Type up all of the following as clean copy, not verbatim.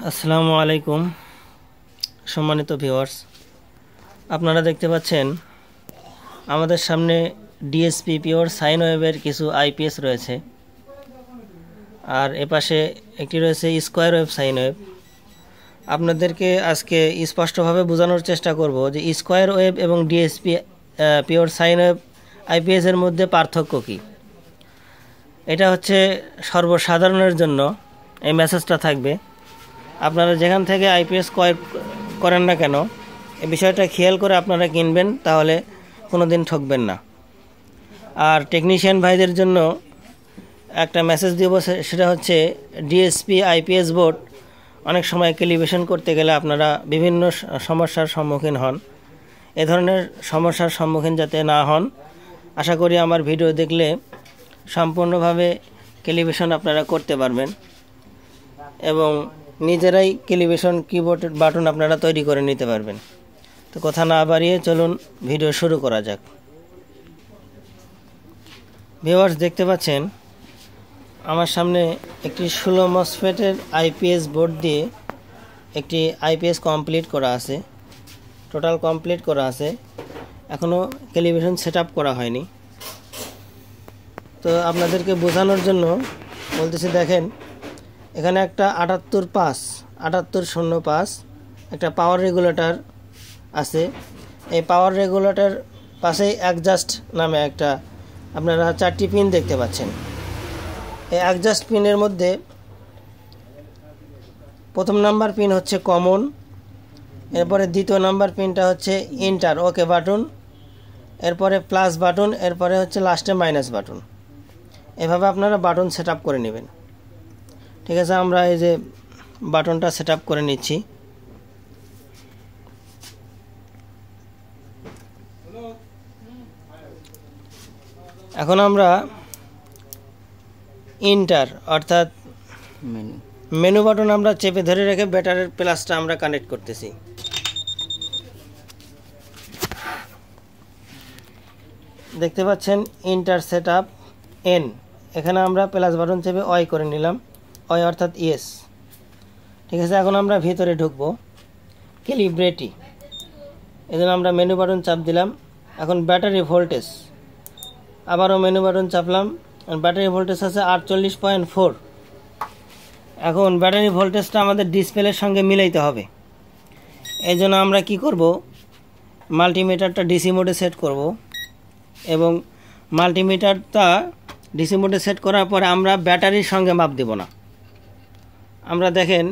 আসসালামু আলাইকুম সম্মানিত ভিউয়ার্স, আপনারা দেখতে পাচ্ছেন আমাদের সামনে ডিএসপি পিওর সাইন ওয়েভের কিছু আইপিএস রয়েছে, আর এপাশে একটি রয়েছে স্কোয়ার ওয়েভ সাইন ওয়েভ। আপনাদেরকে আজকে স্পষ্টভাবে বোঝানোর চেষ্টা করব যে স্কোয়ার ওয়েভ এবং ডিএসপি পিওর সাইন ওয়েভ আইপিএসের মধ্যে পার্থক্য কী। এটা হচ্ছে সর্বসাধারণের জন্য এই মেসেজটা থাকবে। আপনারা যেখান থেকে আইপিএস ক্রয় করেন না কেন, এই বিষয়টা খেয়াল করে আপনারা কিনবেন, তাহলে কোনো দিন ঠকবেন না। আর টেকনিশিয়ান ভাইদের জন্য একটা মেসেজ দিব, সেটা হচ্ছে ডিএসপি আইপিএস বোর্ড অনেক সময় ক্যালিব্রেশন করতে গেলে আপনারা বিভিন্ন সমস্যার সম্মুখীন হন। এ ধরনের সমস্যার সম্মুখীন যাতে না হন, আশা করি আমার ভিডিও দেখলে সম্পূর্ণভাবে ক্যালিব্রেশন আপনারা করতে পারবেন এবং নিজেরাই ক্যালিব্রেশন কিবোর্ড বাটন আপনারা তৈরি করে নিতে পারবেন। তো কথা না বাড়িয়ে চলুন ভিডিও শুরু করা যাক। ভিউয়ার্স, দেখতে পাচ্ছেন আমার সামনে একটি 16 মসফেটের আইপিএস বোর্ড দিয়ে একটি আইপিএস কমপ্লিট করা আছে, টোটাল কমপ্লিট করা আছে, এখনও ক্যালিব্রেশন সেট আপ করা হয়নি। তো আপনাদেরকে বোঝানোর জন্য বলতেছি, দেখেন এখানে একটা 7805 একটা পাওয়ার রেগুলেটর আছে। এই পাওয়ার রেগুলেটর পাশেই অ্যাডজাস্ট নামে একটা আপনারা 4টি পিন দেখতে পাচ্ছেন। এই অ্যাডজাস্ট পিনের মধ্যে প্রথম নাম্বার পিন হচ্ছে কমন, এরপরে দ্বিতীয় নাম্বার পিনটা হচ্ছে ইন্টার ওকে বাটন, এরপরে প্লাস বাটন, এরপরে হচ্ছে লাস্টে মাইনাস বাটন। এভাবে আপনারা বাটন সেট আপ করে নেবেন। ঠিক আছে, আমরা এই যে বাটনটা সেট আপ করে নিচ্ছি। এখন আমরা ইন্টার অর্থাৎ মেনু বাটন আমরা চেপে ধরে রেখে ব্যাটারির প্লাসটা আমরা কানেক্ট করতেছি। দেখতে পাচ্ছেন ইন্টার সেট আপ এন, এখানে আমরা প্লাস বাটন চেপে অয় করে নিলাম, অয় অর্থাৎ ইয়েস। ঠিক আছে, এখন আমরা ভিতরে ঢুকবো ক্যালিব্রেটি, এজন্য আমরা মেনু বাটন চাপ দিলাম। এখন ব্যাটারি ভোল্টেজ, আবারও মেনু বাটন চাপলাম, ব্যাটারি ভোল্টেজ আছে 48.4। এখন ব্যাটারি ভোল্টেজটা আমাদের ডিসপ্লের সঙ্গে মিলাইতে হবে। এই জন্য আমরা কি করব, মাল্টিমিটারটা ডিসি মোডে সেট করব এবং মাল্টিমিটারটা ডিসি মোডে সেট করার পরে আমরা ব্যাটারির সঙ্গে মাপ দেব না। আমরা দেখেন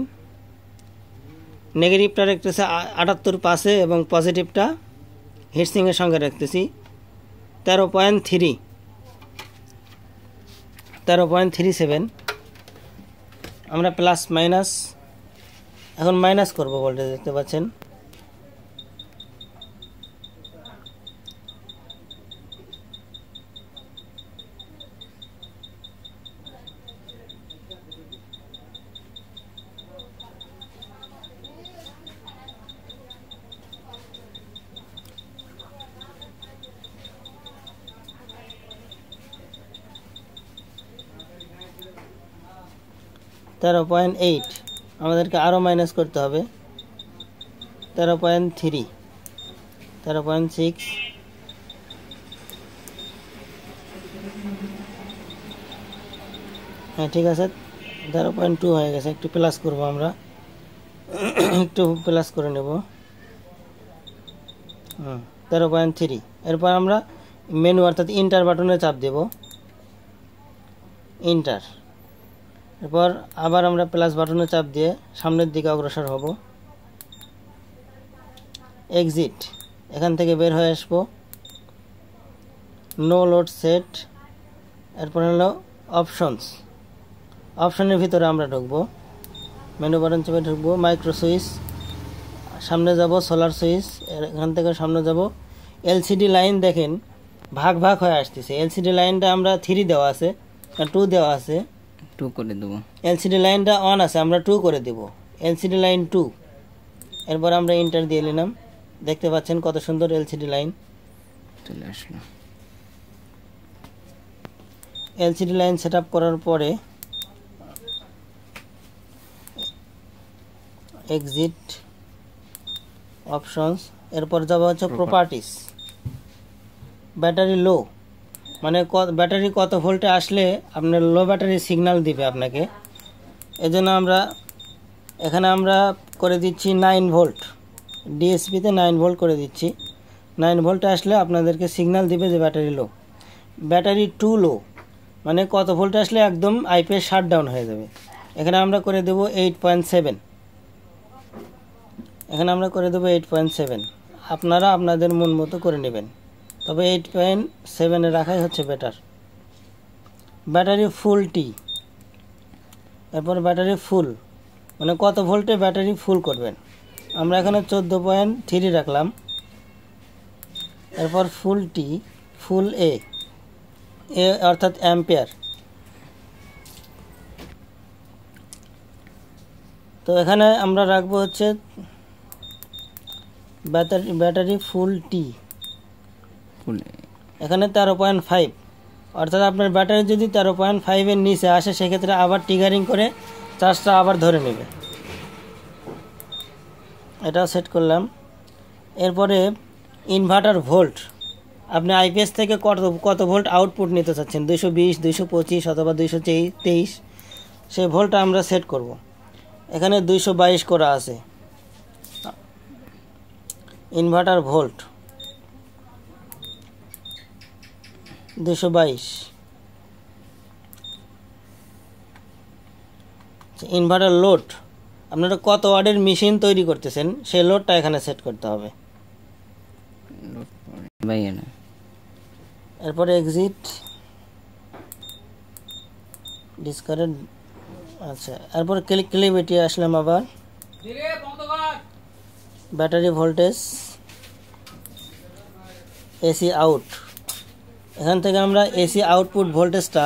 নেগেটিভটা রাখতেছে 78 এবং পজিটিভটা হিটসিংয়ের সঙ্গে রাখতেছি 13.37। আমরা প্লাস মাইনাস, এখন মাইনাস করব ভোল্টেজ, দেখতে পাচ্ছেন। (13.8) আমাদেরকে আরও মাইনাস করতে হবে 13.3, 13.6, হ্যাঁ ঠিক আছে, 13.2 হয়ে গেছে। একটু প্লাস করব, আমরা একটু প্লাস করে নেব 13.3। এরপর আমরা মেনু অর্থাৎ ইন্টার বাটনে চাপ দেব, ইন্টার। এরপর আবার আমরা প্লাস বাটনে চাপ দিয়ে সামনের দিকে অগ্রসর হব, এক্সিট, এখান থেকে বের হয়ে আসব, নো লোড সেট। এরপর হলো অপশনের ভিতরে আমরা ঢুকবো, মেনু বাটন চেপে ঢুকবো, মাইক্রো সুইচ, সামনে যাব সোলার সুইচ, এখান থেকে সামনে যাব এলসিডি লাইন। দেখেন ভাগ ভাগ হয়ে আসতেছে, এলসিডি লাইনটা আমরা 3 দেওয়া আছে, 2 দেওয়া আছে, 2 করে দেব। এলসিডি লাইনটা অন আছে, আমরা 2 করে দেব, এলসিডি লাইন 2। এরপর আমরা ইন্টার দিয়ে নিলাম, দেখতে পাচ্ছেন কত সুন্দর এলসিডি লাইন চলে আসলো। এলসিডি লাইন সেট আপ করার পরে এক্সিট অপশনস, এরপর যাবো হচ্ছে প্রপার্টিস। ব্যাটারি লো, মানে ব্যাটারি কত ভোল্টে আসলে আপনার লো ব্যাটারি সিগন্যাল দিবে আপনাকে। এজন্য এখানে আমরা করে দিচ্ছি 9 ভোল্ট, ডিএসপিতে 9 ভোল্ট করে দিচ্ছি। 9 ভোল্টে আসলে আপনাদেরকে সিগন্যাল দিবে যে battery low. Battery to low, মানে কত ভোল্টে আসলে একদম আইপিএস শাটডাউন হয়ে যাবে। এখানে আমরা করে দেব 8.7, এখানে আমরা করে দেবো 8.7। আপনারা আপনাদের মন মতো করে নেবেন, তবে 8.7 রাখাই হচ্ছে বেটার। ব্যাটারি ফুল টি, এরপর ব্যাটারি ফুল, মানে কত ভোল্টে ব্যাটারি ফুল করবেন। আমরা এখানে 14.3 রাখলাম। এরপর ফুল টি, ফুল এ অর্থাৎ অ্যাম্পিয়ার। তো এখানে আমরা রাখবো হচ্ছে ব্যাটারি ফুল টি, এখানে 13.5, অর্থাৎ আপনার ব্যাটারি যদি 13.5-এর নিচে আসে সেক্ষেত্রে আবার ট্রিগারিং করে চার্জটা আবার ধরে নেবে। এটাও সেট করলাম। এরপরে ইনভার্টার ভোল্ট, আপনি আইপিএস থেকে কত ভোল্ট আউটপুট নিতে চাচ্ছেন, 220, 225 অথবা 223, সেই ভোল্টটা আমরা সেট করব। এখানে 222 করা আছে ইনভার্টার ভোল্ট, 222। ইনভার্টার লোড, আপনারা কত ওয়াটের মেশিন তৈরি করতেছেন সেই লোডটা এখানে সেট করতে হবে। এরপরে এক্সিট ডিসকারেন্ট, আচ্ছা। এরপর ক্লিবিটি আসলাম আবার, ব্যাটারি ভোল্টেজ, এসি আউট, এখান থেকে আমরা এসি আউটপুট ভোল্টেজটা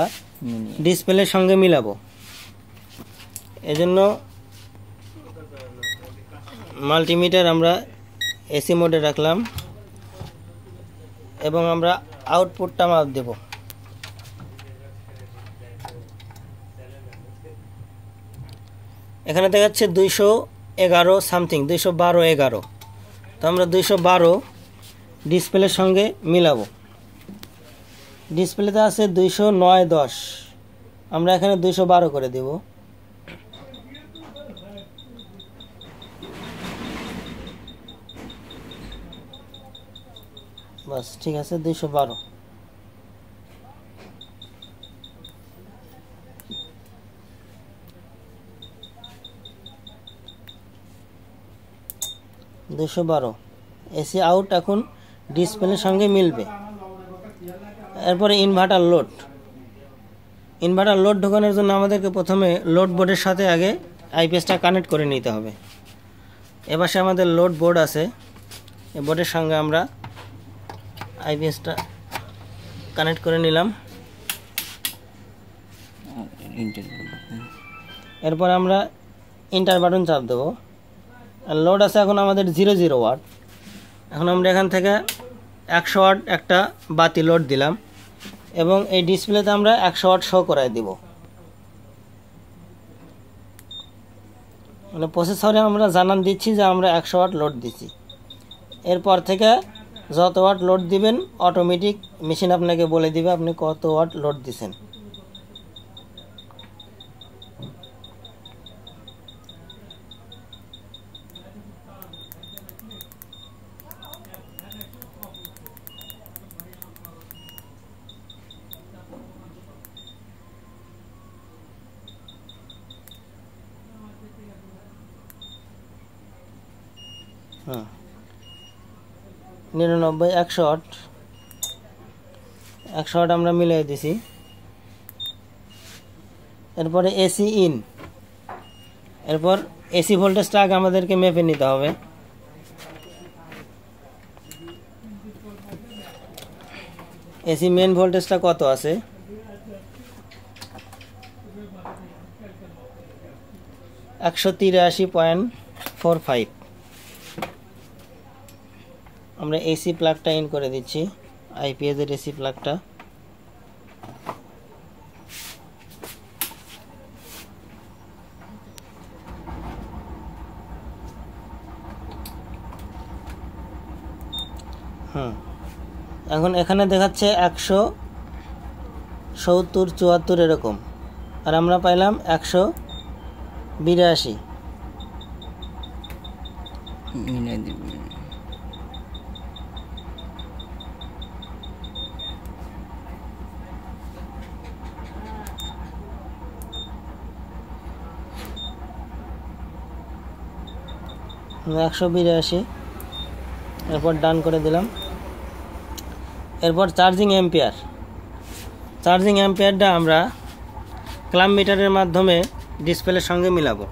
ডিসপ্লের সঙ্গে মিলাবো। এজন্য মাল্টিমিটার আমরা এসি মোডে রাখলাম এবং আমরা আউটপুটটা মাপ দেব। এখানে দেখাচ্ছে 211 সামথিং, 212-11, তো আমরা 212 ডিসপ্লের সঙ্গে মিলাবো। ডিসপ্লেতে আছে 209-10, আমরা এখানে 212 করে দেব। বাস ঠিক আছে, 212। এসি আউট এখন ডিসপ্লের সঙ্গে মিলবে। এরপরে ইনভার্টার লোড ঢোকানোর জন্য আমাদেরকে প্রথমে লোড বোর্ডের সাথে আগে আইপিএসটা কানেক্ট করে নিতে হবে। এপাশে আমাদের লোড বোর্ড আছে, এই বোর্ডের সঙ্গে আমরা আইপিএসটা কানেক্ট করে নিলাম। এরপর আমরা ইন্টার বাটন চাপ দেবো। আর লোড আছে এখন আমাদের 00 ওয়াট। এখন আমরা এখান থেকে 100 ওয়াট একটা বাতি লোড দিলাম এবং এই ডিসপ্লেতে আমরা 100 ওয়াট শো করায় দিব। মানে প্রসেসরে আমরা জানান দিচ্ছি যে আমরা 100 ওয়াট লোড দিচ্ছি। এরপর থেকে যত ওয়াট লোড দিবেন অটোমেটিক মেশিন আপনাকে বলে দিবে আপনি কত ওয়াট লোড দিচ্ছেন। हाँ 99 100 ওয়াট আমরা মিলাই দিছি। এরপরে এসি ইন, এরপর এসি ভোল্টেজটা আগে আমাদেরকে মেপে নিতে হবে। এসি মেন ভোল্টেজটা কত আছে, 183.45। আমরা এসি প্লাগটা ইন করে দিচ্ছি, আইপিএস এর এসি প্লাগটা। এখন এখানে দেখাচ্ছে 170-74 এরকম, আর আমরা পাইলাম 182। মিলাই দিবি। এরপর ডান করে দিলাম। এরপর চার্জিং অ্যাম্পিয়ারটা আমরা ক্লাম মিটারের মাধ্যমে ডিসপ্লের সঙ্গে মিলাবো।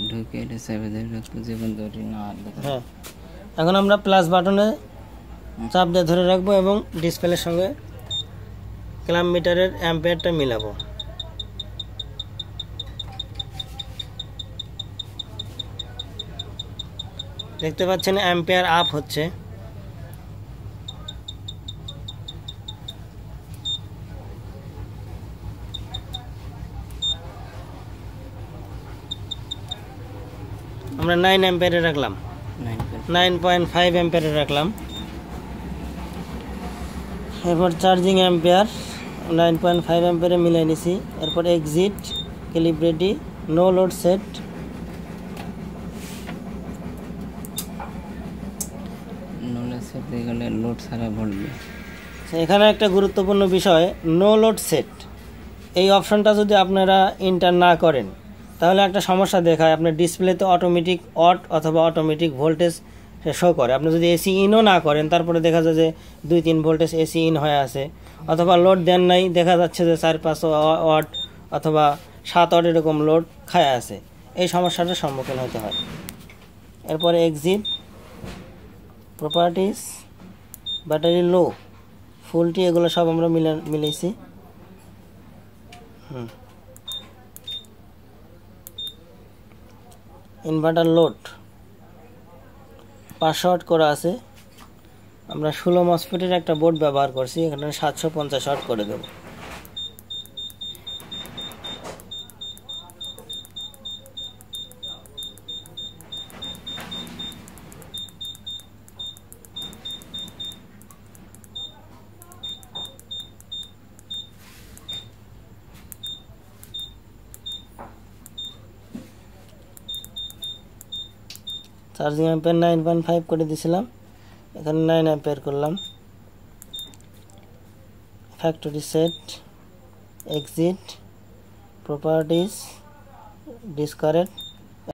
ঢুকে এটা চাপে ধরে রাখতে যেমন ধরি না। হ্যাঁ, এখন আমরা প্লাস বাটনে চাপ দিয়ে ধরে রাখবো এবং ডিসপ্লের সঙ্গে ক্লাম মিটারের অ্যাম্পিয়ারটা মিলাবো। দেখতে পাচ্ছেন অ্যাম্পিয়ার আপ হচ্ছে। আমরা 9 অ্যাম্পিয়ারে রাখলাম, 9.5 অ্যাম্পিয়ারে রাখলাম। এরপর চার্জিং অ্যাম্পিয়ার 9.5 অ্যাম্পিয়ারে মিলাই নিছি। এরপর exit, calibrate, no load set. Load ছাড়া ভরবে। এখানে একটা গুরুত্বপূর্ণ বিষয়, নো লোড সেট। এই অপশনটা যদি আপনারা এন্টার না করেন তাহলে একটা সমস্যা দেখায়। আপনার ডিসপ্লেতে অটোমেটিক অট অথবা অটোমেটিক ভোল্টেজ শো করে। আপনি যদি এসি ইনও না করেন তারপরে দেখা যায় যে 2-3 ভোল্টেজ এসি ইন হয়ে আছে, অথবা লোড দেন নাই, দেখা যাচ্ছে যে 4-5 ওয়াট অথবা 7 ওয়াট এরকম লোড খায় আছে। এই সমস্যাটার সম্মুখীন হতে হয়। এরপরে এক্সিট, প্রপার্টিস, ব্যাটারি লো, ফুলটি, এগুলো সব আমরা মিলাইছি। ইনভার্টার লোড 500 ওয়াট করা আছে। আমরা 16 মসফেটের একটা বোর্ড ব্যবহার করছি, এখানে 750 ওয়াট করে দেব। চার্জিং অ্যাম্পিয়ার 9.5 করে দিয়েছিলাম, এখানে 9 অ্যাম্পিয়ার করলাম। Factory set, exit, properties, disconnect,